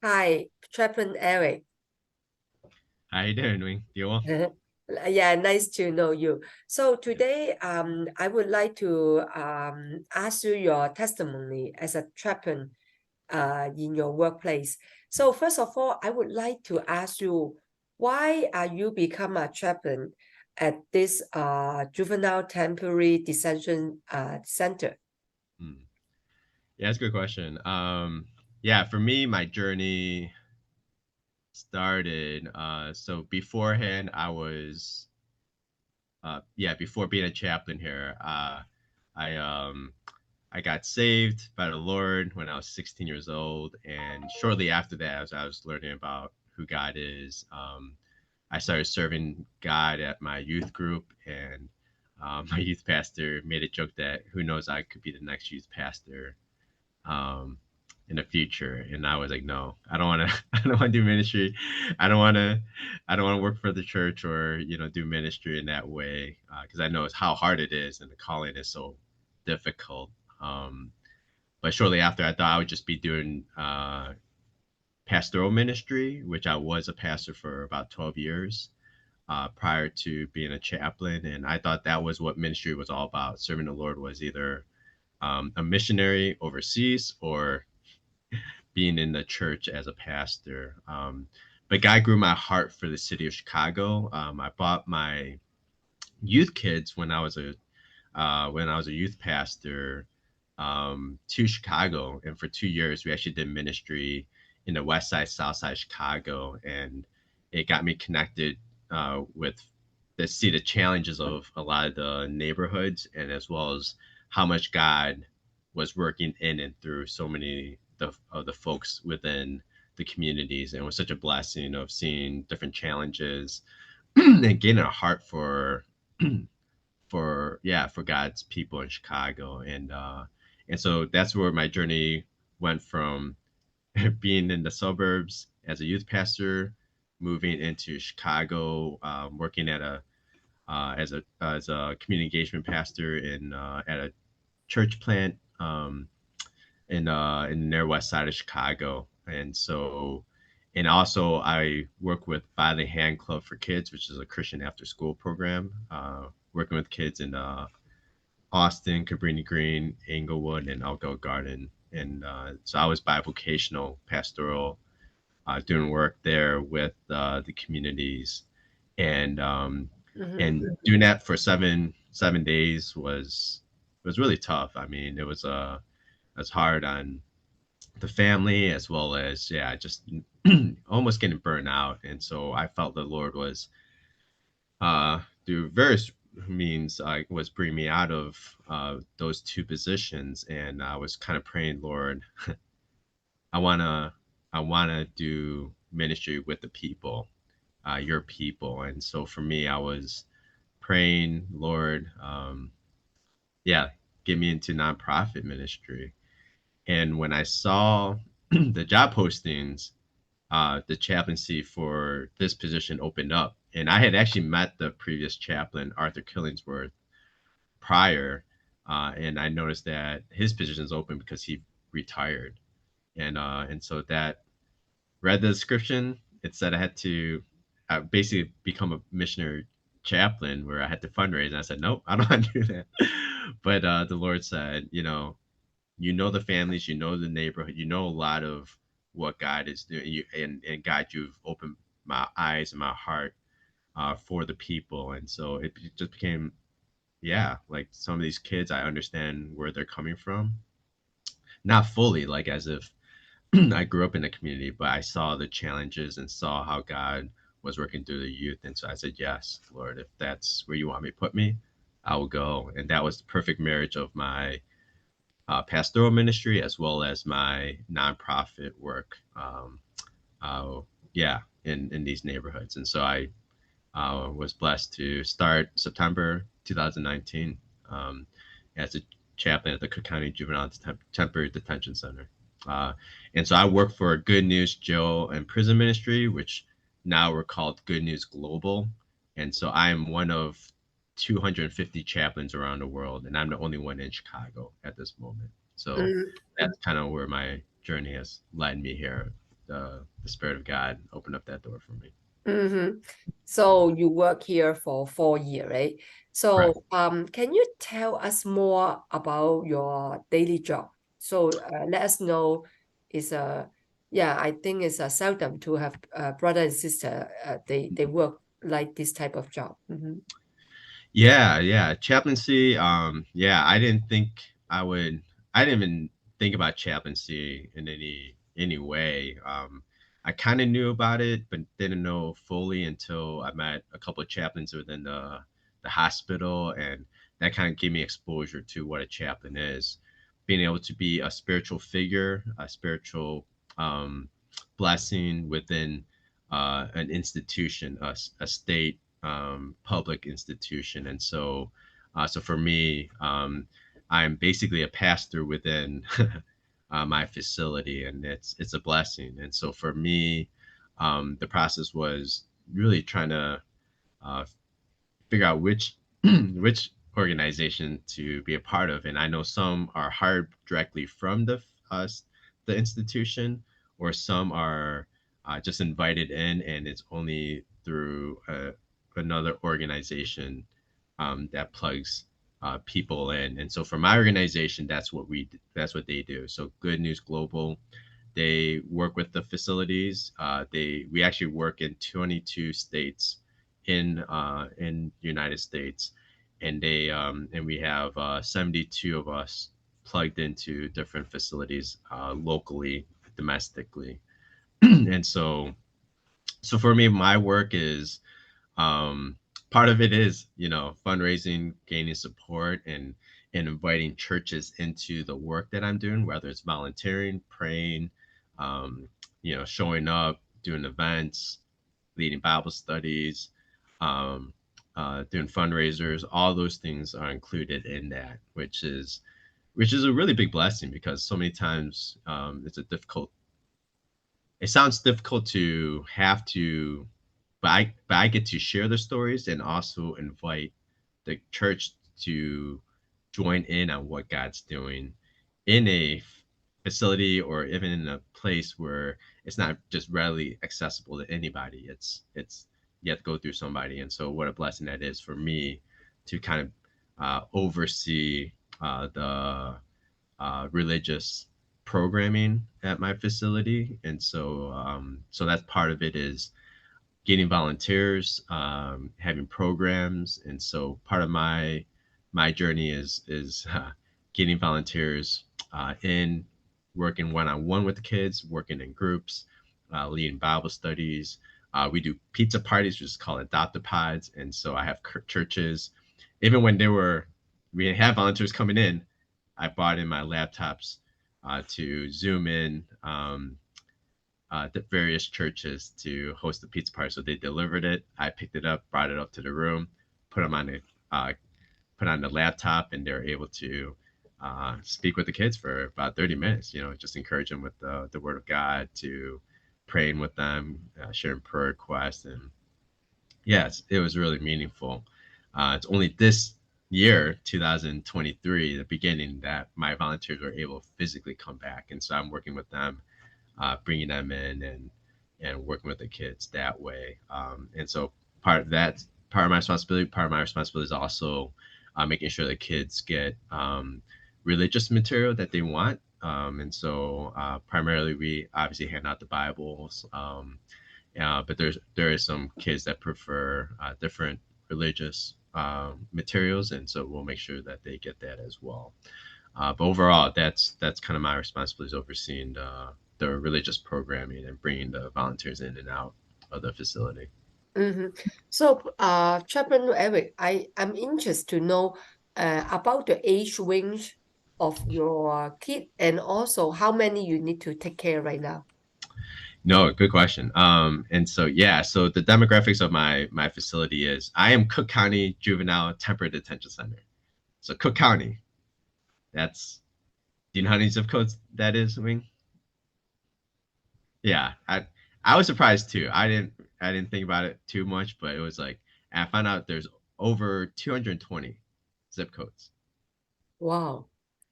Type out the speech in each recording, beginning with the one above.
Hi, Chaplain Eric. How you doing, Wing? You well? Yeah, nice to know you. So today, I would like to ask you your testimony as a chaplain in your workplace. So first of all, I would like to ask you, why are you become a chaplain at this juvenile temporary detention center? Hmm. Yeah, that's a good question. Yeah, for me, my journey started. So beforehand, before being a chaplain here, I um, I got saved by the Lord when I was 16 years old, and shortly after that, as I was learning about who God is, I started serving God at my youth group, and my youth pastor made a joke that who knows I could be the next youth pastor um, in the future. And I was like, no, I don't want to. I don't want to do ministry. I don't want to. I don't want to work for the church or do ministry in that way because I know it's how hard it is and the calling is so difficult. Um, but shortly after, I thought I would just be doing pastoral ministry, which I was a pastor for about 12 years prior to being a chaplain. And I thought that was what ministry was all about. Serving the Lord was either a missionary overseas or being in the church as a pastor. But God grew my heart for the city of Chicago. I bought my youth kids when I was a youth pastor to Chicago, and for 2 years we actually did ministry in the West Side, South Side Chicago, and it got me connected with the challenges of a lot of the neighborhoods, and as well as how much God was working in and through so many of the folks within the communities, and it was such a blessing of seeing different challenges and getting a heart for God's people in Chicago, and so that's where my journey went from being in the suburbs as a youth pastor, moving into Chicago, working at a as a community engagement pastor at a church plant in the near west side of Chicago, and also I work with By the Hand Club for Kids, which is a Christian after school program, working with kids in Austin, Cabrini Green, Englewood, and Elko Garden. And so I was bivocational, pastoral, doing work there with the communities, and um, Mhm. and doing that for seven days was really tough. I mean, it was hard on the family as well as just almost getting burned out. And so I felt the Lord was through various means was bringing me out of those two positions, and I was kind of praying, Lord, I wanna I wanna do ministry with the people, your people. And so for me, I was praying, Lord, yeah, get me into nonprofit ministry. And when I saw the job postings, the chaplaincy for this position opened up. And I had actually met the previous chaplain, Arthur Killingsworth, prior, and I noticed that his position is open because he retired. And so that read the description. It said I had to basically become a missionary chaplain where I had to fundraise. And I said, nope, I don't want to do that. But the Lord said, you know the families, you know the neighborhood, you know a lot of what God is doing. And God, you've opened my eyes and my heart for the people. And so it just became, yeah, like some of these kids, I understand where they're coming from. Not fully, like as if I grew up in the community, but I saw the challenges and saw how God was working through the youth. And so I said, yes, Lord, if that's where you want me to put me, I will go. And that was the perfect marriage of my pastoral ministry as well as my nonprofit work. Uh, yeah, in these neighborhoods. And so I was blessed to start September 2019 as a chaplain at the Cook County Juvenile Temporary Detention Center. Uh, and so I work for Good News Jail and Prison Ministry, which now we're called Good News Global. And so I am one of 250 chaplains around the world, and I'm the only one in Chicago at this moment. So Mm. that's kind of where my journey has led me here the Spirit of God opened up that door for me. Mm-hmm. So you work here for 4 years, right? Right. So can you tell us more about your daily job? So let us know. Is a Yeah, I think it's a seldom to have brother and sister. They work like this type of job. Mm-hmm. Yeah, yeah. Chaplaincy, yeah, I didn't even think about chaplaincy in any way. I kind of knew about it, but didn't know fully until I met a couple of chaplains within the hospital, and that kind of gave me exposure to what a chaplain is. Being able to be a spiritual figure, a spiritual um, blessing within an institution, a state public institution. And so, so for me, I'm basically a pastor within my facility, and it's a blessing. And so for me, the process was really trying to uh, figure out which which organization to be a part of. And I know some are hired directly from uh, the institution, or some are just invited in, and it's only through another organization that plugs people in. And so for my organization, that's what they do. So Good News Global, they work with the facilities. We actually work in 22 states in the United States, and we have 72 of us plugged into different facilities locally, domestically. And so for me, my work is um, part of it is, fundraising, gaining support, and inviting churches into the work that I'm doing, whether it's volunteering, praying, um, showing up, doing events, leading Bible studies, um, doing fundraisers. All those things are included in that, which is a really big blessing, because so many times it sounds difficult to have to, but I get to share the stories and also invite the church to join in on what God's doing in a facility, or even in a place where it's not just readily accessible to anybody. It's you have to go through somebody. And so what a blessing that is for me to kind of oversee the religious programming at my facility. And so that's part of it, is getting volunteers, having programs. And so part of my journey is getting volunteers in, working one-on-one with the kids, working in groups, leading Bible studies. We do pizza parties, which is called adopt-a-pods. And so I have churches, even when we had volunteers coming in, I brought in my laptops to Zoom in the various churches to host the pizza party. So they delivered it. I picked it up, brought it up to the room, put them on uh, put on the laptop, and they're able to speak with the kids for about 30 minutes. Just encourage them with the Word of God, to praying with them, sharing prayer requests, and yes, it was really meaningful. It's only this year, 2023, the beginning, that my volunteers were able to physically come back, and so I'm working with them, bringing them in, and working with the kids that way. And so part of my responsibility. Part of my responsibility is also making sure the kids get religious material that they want. And so primarily, we obviously hand out the Bibles. But there is some kids that prefer different religious materials, and so we'll make sure that they get that as well. But overall, that's kind of my responsibility, is overseeing the religious programming and bringing the volunteers in and out of the facility. Mm-hmm. So, Chaplain Eric, I'm interested to know about the age range of your kid, and also how many you need to take care right now. No, good question. And so yeah, so the demographics of my facility is, I am Cook County Juvenile Temporary Detention Center. So Cook County, that's, do you know how many zip codes that is, Wing? Yeah, I was surprised too. I didn't think about it too much, but it was like, I found out there's over 220 zip codes. Wow.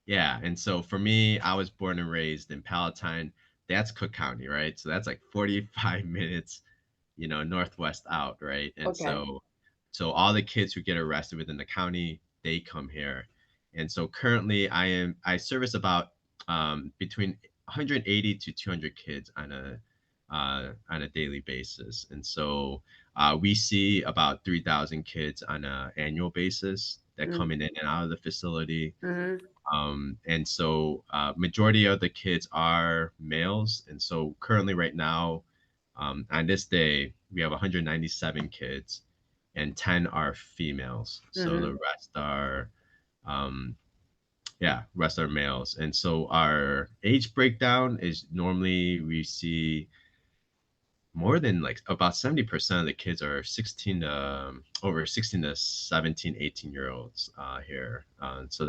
Yeah, and so for me, I was born and raised in Palatine. that's Cook County, right? So that's like 45 minutes, northwest out, right? And Okay. so all the kids who get arrested within the county, they come here. And so currently I service about between 180 to 200 kids on a daily basis. And so we see about 3,000 kids on an annual basis that come in and out of the facility. Mm-hmm. And so majority of the kids are males. And so currently right now, on this day, we have 197 kids and 10 are females. So the Mm-hmm. rest are, um, rest are males. And so our age breakdown is normally we see more than like about 70% of the kids are 16 to over 16 to 17, 18-year olds here. So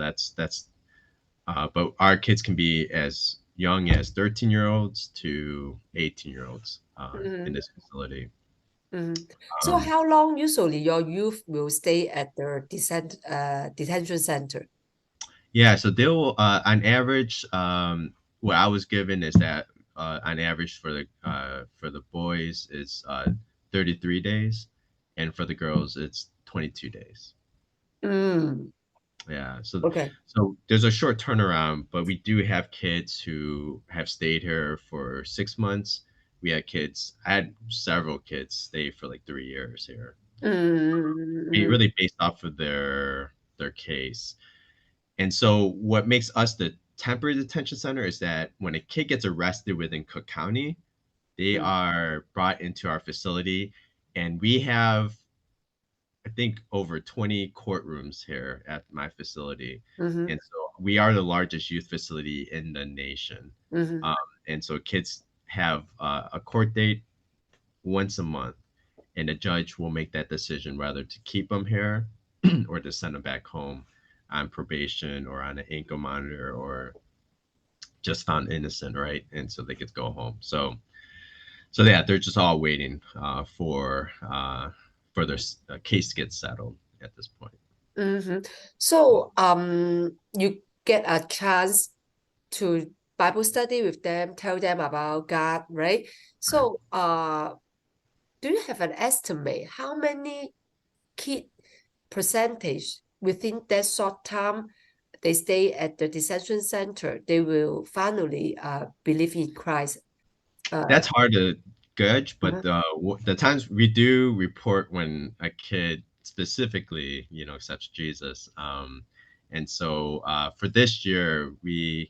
but our kids can be as young as 13-year-olds to 18-year-olds in Mm-hmm. this facility. Mm-hmm. So Um, how long usually your youth will stay at the detention center? yeah, so they'll on average, what I was given is that on average for the boys it's 33 days, and for the girls it's 22 days. Mm. Yeah, Okay. so there's a short turnaround, but we do have kids who have stayed here for 6 months. We had kids, I had several kids stay for like 3 years here. Mm-hmm. Really based off of their case. And so what makes us the temporary detention center is that when a kid gets arrested within Cook County, they are brought into our facility, and we have I think over 20 courtrooms here at my facility. Mm-hmm. And so we are the largest youth facility in the nation. Mm-hmm. Um, and so kids have a court date once a month, and the judge will make that decision whether to keep them here or to send them back home on probation or on an ankle monitor or just found innocent, right? And so they get to go home. So yeah, they're just all waiting for their case to get settled at this point. Mm-hmm. So you get a chance to Bible study with them, tell them about God, right? Right. So do you have an estimate how many kid percentage within that short time they stay at the detention center, they will finally believe in Christ? Uh, That's hard to judge, but mhm, the times we do report when a kid specifically, accepts Jesus. And so for this year, we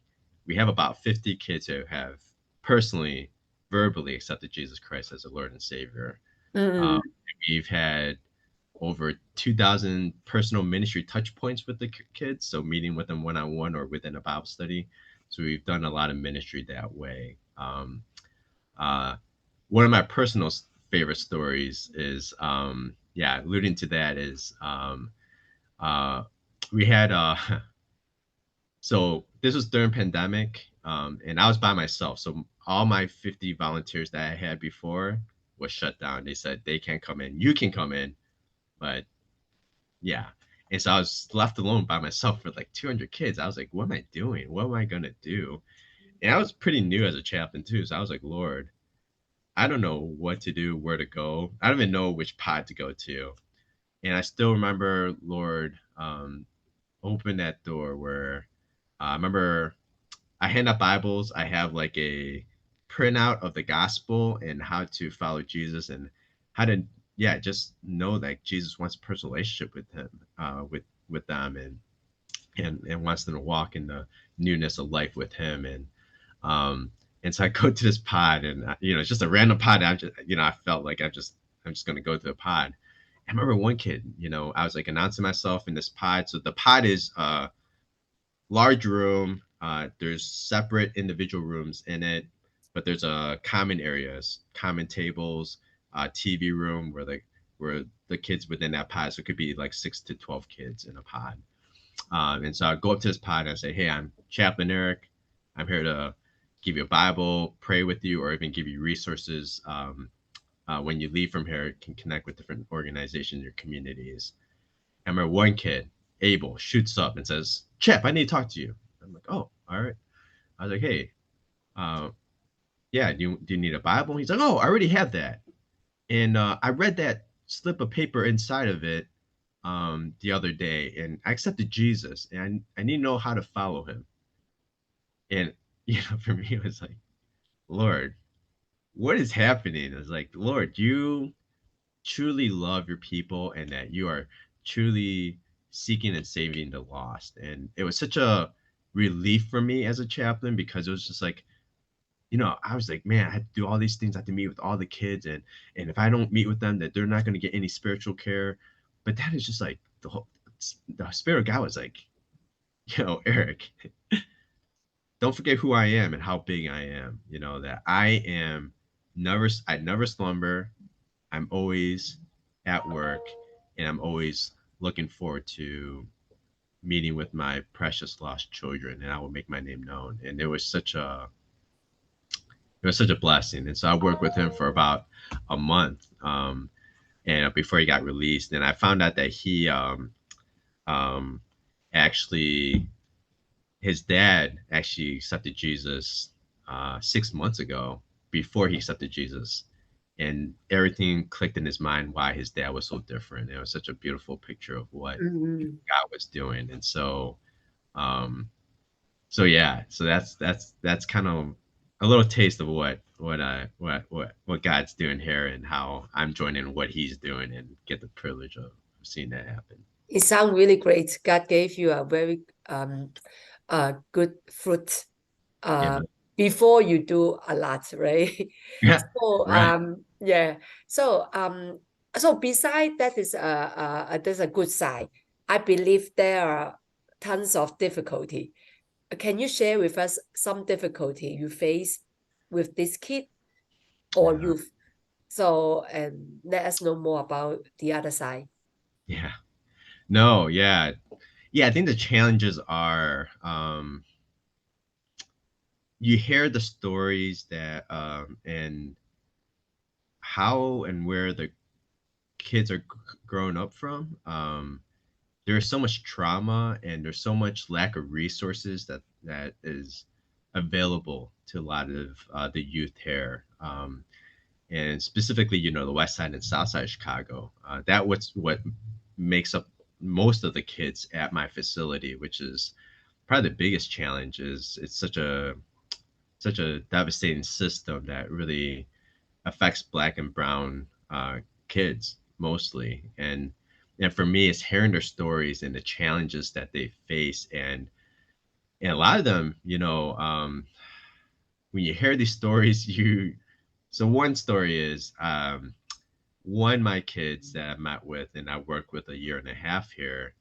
have about 50 kids who have personally, verbally accepted Jesus Christ as a Lord and Savior. Um, mm, we've had over 2,000 personal ministry touch points with the kids, so meeting with them one on one or within a Bible study. So we've done a lot of ministry that way. Uh, One of my personal favorite stories is, alluding to that is, uh, we had, so this was during pandemic, and I was by myself. So all my 50 volunteers that I had before was shut down. They said they can't come in. You can come in, but yeah. And so I was left alone by myself with like 200 kids. I was like, what am I doing? What am I going to do? And I was pretty new as a chaplain too. So I was like, Lord, I don't know what to do, where to go. I don't even know which pod to go to. And I still remember, Lord, open that door where I remember I hand out Bibles. I have like a printout of the gospel and how to follow Jesus and how to, just know that Jesus wants a personal relationship with him, with them, and wants them to walk in the newness of life with him. Um, and so I go to this pod, and it's just a random pod. I'm just, I felt like I'm just gonna go to the pod. I remember one kid, I was like announcing myself in this pod. So the pod is a large room. There's separate individual rooms in it, but there's a common areas, common tables, TV room where the kids within that pod. So it could be like 6 to 12 kids in a pod. And so I go up to this pod and I say, "Hey, I'm Chaplain Eric. I'm here to give you a Bible, pray with you, or even give you resources when you leave from here. Can connect with different organizations in your communities." I remember one kid, Abel, shoots up and says, "Chap, I need to talk to you." I'm like, "Oh, all right." I was like, "Hey, uh, yeah, do you need a Bible? He's like, oh, I already have that. And I read that slip of paper inside of it the other day, and I accepted Jesus, and I need to know how to follow him. And for me, it was like, Lord, what is happening? It's like, Lord, you truly love your people, and that you are truly seeking and saving the lost. And it was such a relief for me as a chaplain, because it was just like, I was like, man, I had to do all these things. I have to meet with all the kids, and if I don't meet with them, that they're not going to get any spiritual care. But that is just like the spirit of God was like, Eric, don't forget who I am and how big I am. That I never slumber. I'm always at work, and I'm always looking forward to meeting with my precious lost children, and I will make my name known. And it was such a blessing. And so I worked with him for about a month, and before he got released. And I found out that he um, actually his dad actually accepted Jesus 6 months ago, before he accepted Jesus. And everything clicked in his mind why his dad was so different. It was such a beautiful picture of what Mm-hmm. God was doing. And um, yeah, so that's kind of a little taste of what God's doing here, and how I'm joining what He's doing, and get the privilege of seeing that happen. It sounds really great. God gave you a very good fruit uh Amen. before you do a lot, right? Yeah, So right. yeah. So beside that is there's a good side. I believe there are tons of difficulty. Can you share with us some difficulty you face with this kid or Yeah, youth? So and let us know more about the other side. yeah. No, yeah, yeah. I think the challenges are, you hear the stories that and how and where the kids are growing up from. There's so much trauma, and there's so much lack of resources that is available to a lot of the youth here, and specifically, the west side and south side of Chicago. What makes up most of the kids at my facility, which is probably the biggest challenge. Is it's such a devastating system that really affects black and brown kids mostly. And for me, it's hearing their stories and the challenges that they face. And a lot of them, when you hear these stories, you so one story is, one of my kids that I met with and I worked with a year and a half here.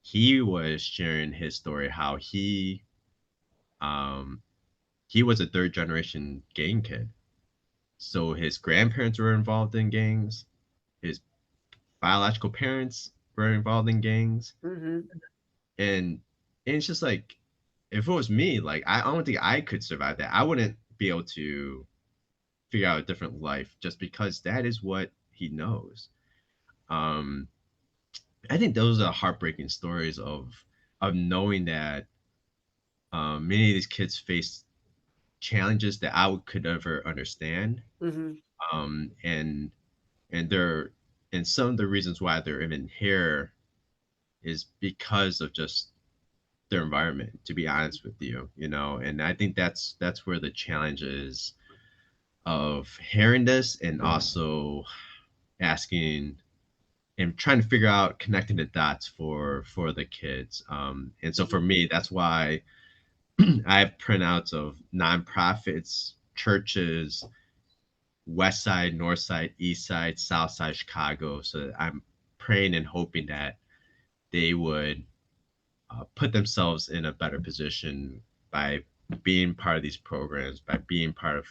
He was sharing his story, how um he was a third generation gang kid. So his grandparents were involved in gangs, his biological parents were involved in gangs, Mm-hmm. and it's just like, if it was me, like, I don't think I could survive that. I wouldn't be able to figure out a different life, just because that is what he knows. Um, I think those are heartbreaking stories of knowing that many of these kids face challenges that could never understand. Mm-hmm. And they're and some of the reasons why they're even here is because of just their environment, to be honest with you. And I think that's where the challenge is, of hearing this, and also asking and trying to figure out, connecting the dots for the kids. And so for me, that's why I have printouts of nonprofits, churches, west side, north side, east side, south side Chicago, so that I'm praying and hoping that they would put themselves in a better position by being part of these programs, by being part of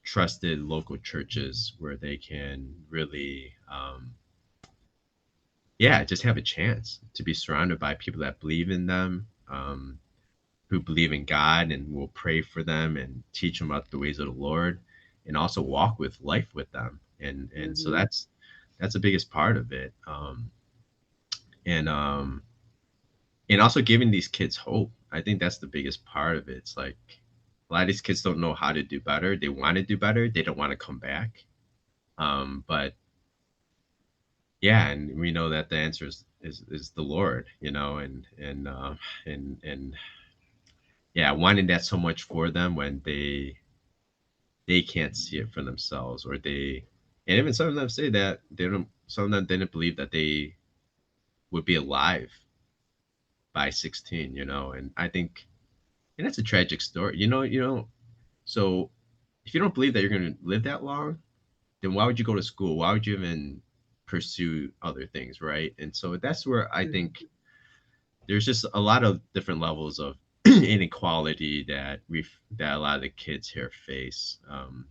trusted local churches, where they can really, yeah, just have a chance to be surrounded by people that believe in them, who believe in God and will pray for them and teach them about the ways of the Lord, and also walk with life with them. And so Mm-hmm. that's the biggest part of it. And and also giving these kids hope. I think that's the biggest part of it. It's like, A lot of these kids don't know how to do better. They want to do better. They don't want to come back. But yeah, and we know that the answer is the Lord, you know, and yeah, wanting that so much for them when they can't see it for themselves, or they, and even some of them say that they don't. Some of them didn't believe that they would be alive by 16, you know, and I think, and that's a tragic story, you know. So if you don't believe that you're going to live that long, then why would you go to school? Why would you even pursue other things, right? And so that's where I think Mm-hmm. there's just a lot of different levels of inequality that that a lot of the kids here face.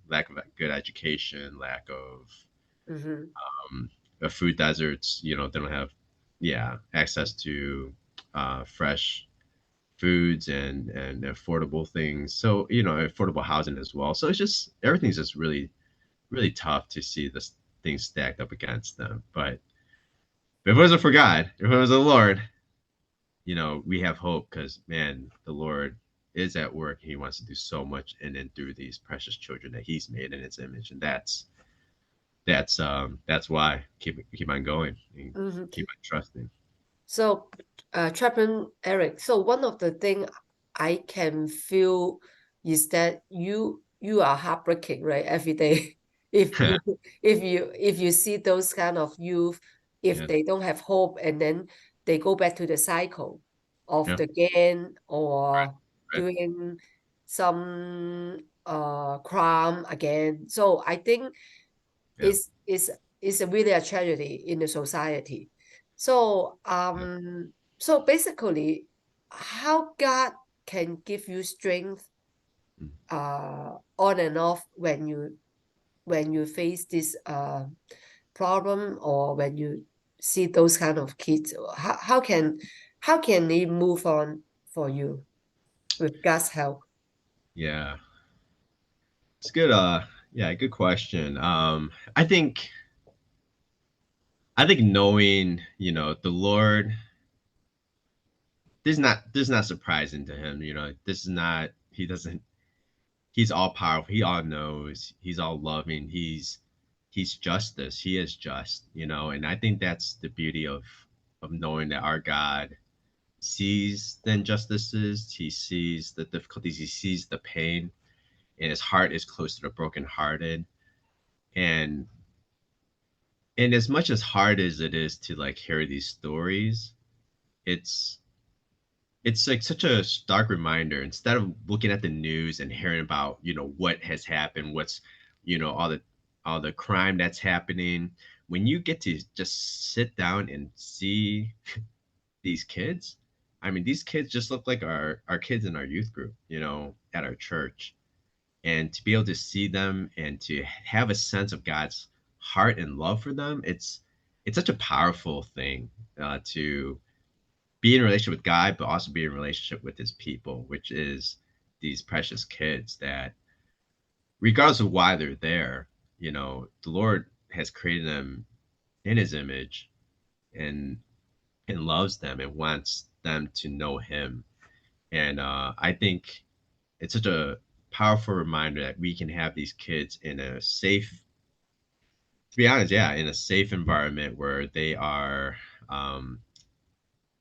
Lack of good education, lack Mm-hmm. of food deserts. You know, they don't have, yeah, access to fresh foods and affordable things. So, you know, affordable housing as well. So it's just everything's just really tough to see this thing stacked up against them. But if it wasn't for God, if it was the Lord, you know, we have hope because, man, the Lord is at work. He wants to do so much in and through these precious children that He's made in His image, and that's why keep on going and Mm-hmm. keep on trusting. So, Chaplain Eric, so one of the thing I can feel is that you are heartbreaking, right? Every day. If you if you see those kind of youth, if Yeah, they don't have hope and then they go back to the cycle of yeah, the gang or right, doing some crime again. So I think yeah, is a really a tragedy in the society. So yeah. so basically, how God can give you strength Mm. on and off when you face this problem or when you see those kind of kids, how can they move on for you with God's help? Yeah. It's good. Yeah, good question. I think knowing, you know, the Lord, this is not surprising to Him. You know, this is not. He doesn't. He's all powerful. He all knows. He's all loving. He's justice. He is just. You know, and I think that's the beauty of knowing that our God sees the injustices. He sees the difficulties. He sees the pain, and His heart is close to the brokenhearted. And and as much as hard as it is to like hear these stories, it's it's like such a stark reminder. Instead of looking at the news and hearing about, you know, what has happened, what's, you know, all the crime that's happening, when you get to just sit down and see these kids, I mean, these kids just look like our kids in our youth group, you know, at our church. And to be able to see them and to have a sense of God's heart and love for them, it's such a powerful thing, to be in a relationship with God, but also be in a relationship with His people, which is these precious kids that, regardless of why they're there, you know, the Lord has created them in His image and loves them and wants them to know Him. And I think it's such a powerful reminder that we can have these kids in a safe, to be honest, yeah, in a safe environment where they are, um,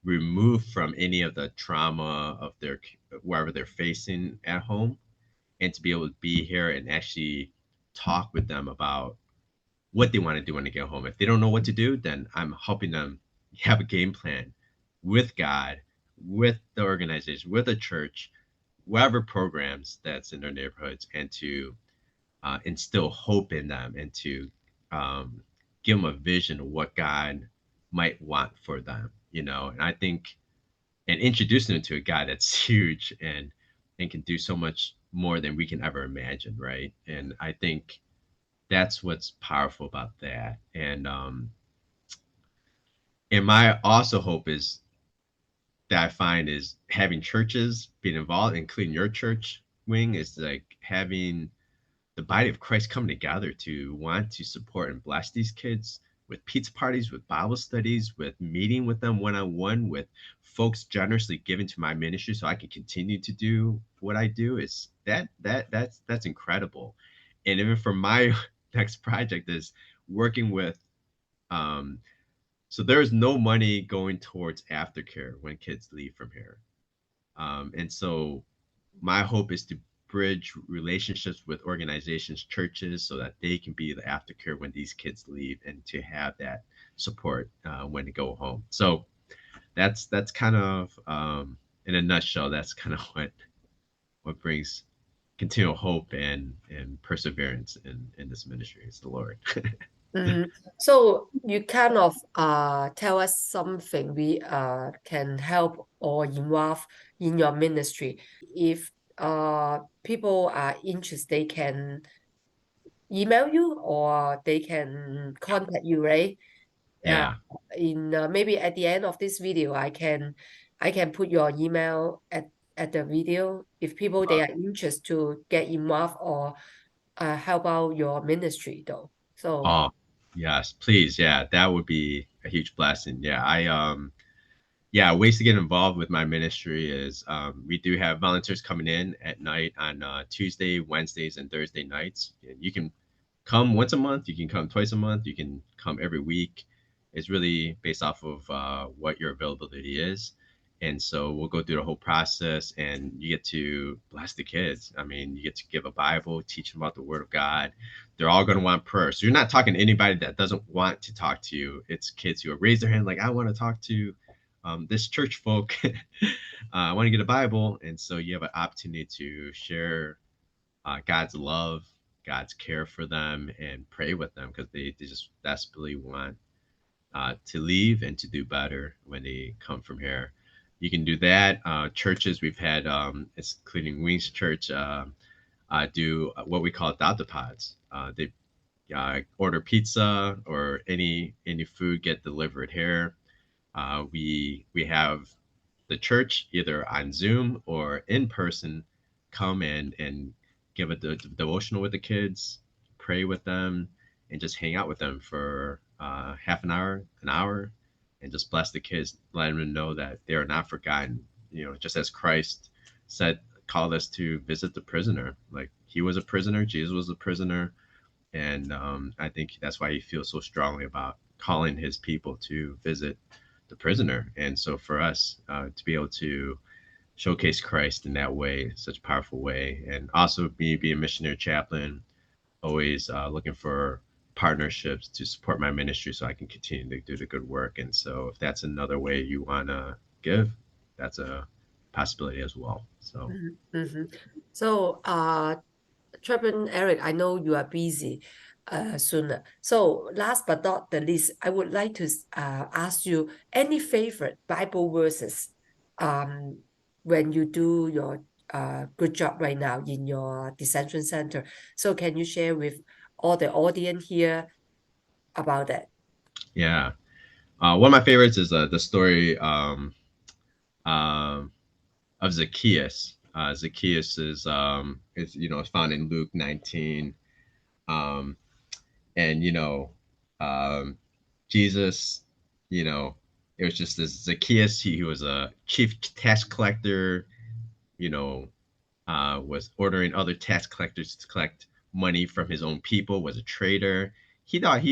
removed from any of the trauma of their wherever they're facing at home, and to be able to be here and actually talk with them about what they want to do when they get home. If they don't know what to do, then I'm helping them have a game plan with God, with the organization, with the church, whatever programs that's in their neighborhoods, and to instill hope in them and to, um, give them a vision of what God might want for them, you know. And I think, and introducing them to a guy that's huge and can do so much more than we can ever imagine, right? And I think that's what's powerful about that. And my also hope is that I find is having churches being involved, including your church wing, is like having the body of Christ come together to want to support and bless these kids with pizza parties, with Bible studies, with meeting with them one on one, with folks generously giving to my ministry so I can continue to do what I do is that's incredible. And even for my next project is working with um so there's no money going towards aftercare when kids leave from here. And so my hope is to bridge relationships with organizations, churches, so that they can be the aftercare when these kids leave, and to have that support when they go home. So that's kind of in a nutshell. That's kind of what brings continual hope and perseverance in this ministry. It's the Lord. Mhm. So you kind of tell us something we can help or involve in your ministry. If people are interested, they can email you or they can contact you, right? Uh, Yeah. in maybe at the end of this video, I can put your email at the video if people they are interested to get involved or help out your ministry though. So. Oh, yes, please. Yeah, that would be a huge blessing. Yeah, yeah, ways to get involved with my ministry is we do have volunteers coming in at night on Tuesday, Wednesdays, and Thursday nights. And you can come once a month, you can come twice a month, you can come every week. It's really based off of what your availability is. And so we'll go through the whole process, and you get to bless the kids. I mean, you get to give a Bible, teach them about the Word of God. They're all going to want prayer. So you're not talking to anybody that doesn't want to talk to you. It's kids who have raised their hand, like, I want to talk to this church folk. I want to get a Bible. And so you have an opportunity to share God's love, God's care for them, and pray with them, because they just desperately want to leave and to do better when they come from here. You can do that. Churches we've had, including Wings Church, do what we call adoptapods. They order pizza or any food get delivered here. We have the church either on Zoom or in person come and give a devotional with the kids, pray with them, and just hang out with them for half an hour, and just bless the kids, letting them know that they are not forgotten. You know, just as Christ said, called us to visit the prisoner. Like he was a prisoner, Jesus was a prisoner, and I think that's why he feels so strongly about calling his people to visit the prisoner. And so for us to be able to showcase Christ in that way, such a powerful way, and also me being a missionary chaplain, always looking for partnerships to support my ministry so I can continue to do the good work. And so if that's another way you want to give, that's a possibility as well. So Mhm, mhm. So, Chaplain Eric, I know you are busy sooner. So, last but not the least, I would like to ask you any favorite Bible verses um, when you do your good job right now in your detention center. So, can you share with all the audience here about that? yeah, one of my favorites is the story um, of Zacchaeus. Zacchaeus is it's found in Luke 19, um, and um, Jesus, you know, it was just this Zacchaeus. He was a chief tax collector. You know, was ordering other tax collectors to collect money from his own people. Was a traitor. He thought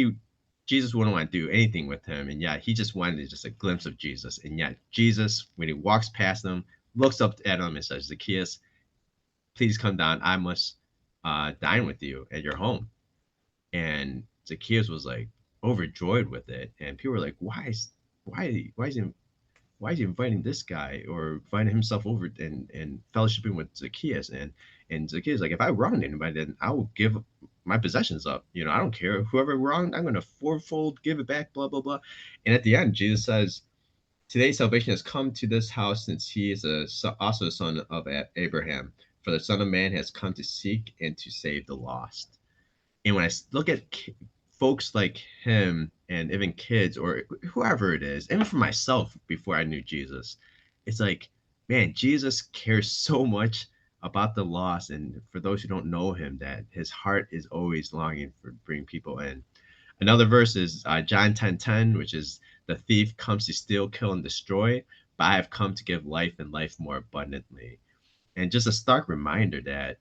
Jesus wouldn't want to do anything with him, and yet he just wanted just a glimpse of Jesus. And yet Jesus, when he walks past him, looks up at him and says, Zacchaeus, please come down. I must dine with you at your home. And Zacchaeus was like overjoyed with it. And people were like, why is he inviting this guy or inviting himself over and fellowshipping with Zacchaeus? And Zacchaeus like, if I wronged anybody, then I will give my possessions up. I don't care. Whoever wronged, I'm going to fourfold give it back, blah, blah, blah. And at the end, Jesus says, today salvation has come to this house, since he is also a son of Abraham. For the Son of Man has come to seek and to save the lost. And when I look at folks like him, and even kids or whoever it is, even for myself before I knew Jesus, it's like, man, Jesus cares so much about the lost. And for those who don't know him, that his heart is always longing for bringing people in. Another verse is John 10:10, which is, the thief comes to steal, kill, and destroy, but I have come to give life and life more abundantly. and just a stark reminder that,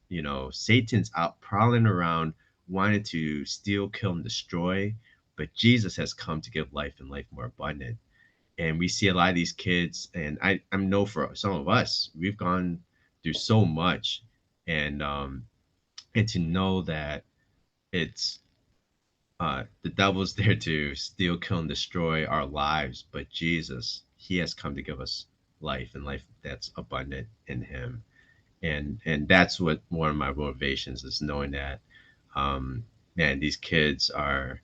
Satan's out prowling around wanting to steal, kill, and destroy, but Jesus has come to give life and life more abundant. And we see a lot of these kids, and I know for some of us, we've gone through so much, and to know that it's the devil's there to steal, kill, and destroy our lives, but Jesus, he has come to give us life and life that's abundant in him. And that's what one of my motivations is, knowing that, man, these kids are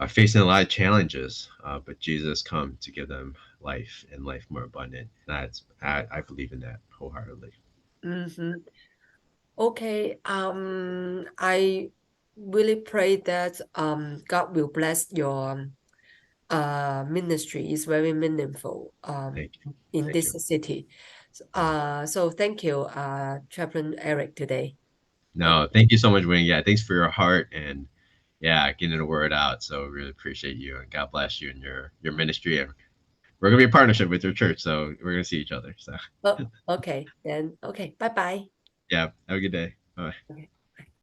facing a lot of challenges, but Jesus come to give them life and life more abundant. And I believe in that wholeheartedly. Mm-hmm. Okay. I really pray that God will bless your ministry. Is very meaningful Thank you. in Thank this you. city. So thank you, Chaplain Eric, today. Thank No, thank you so much, Wing. Yeah, thanks for your heart and, yeah, getting the word out. So really appreciate you, and God bless you and your ministry. And we're gonna be a partnership with your church, so we're gonna see each other. So Oh, okay then. Okay, bye bye. yeah, have a good day. Bye. Okay.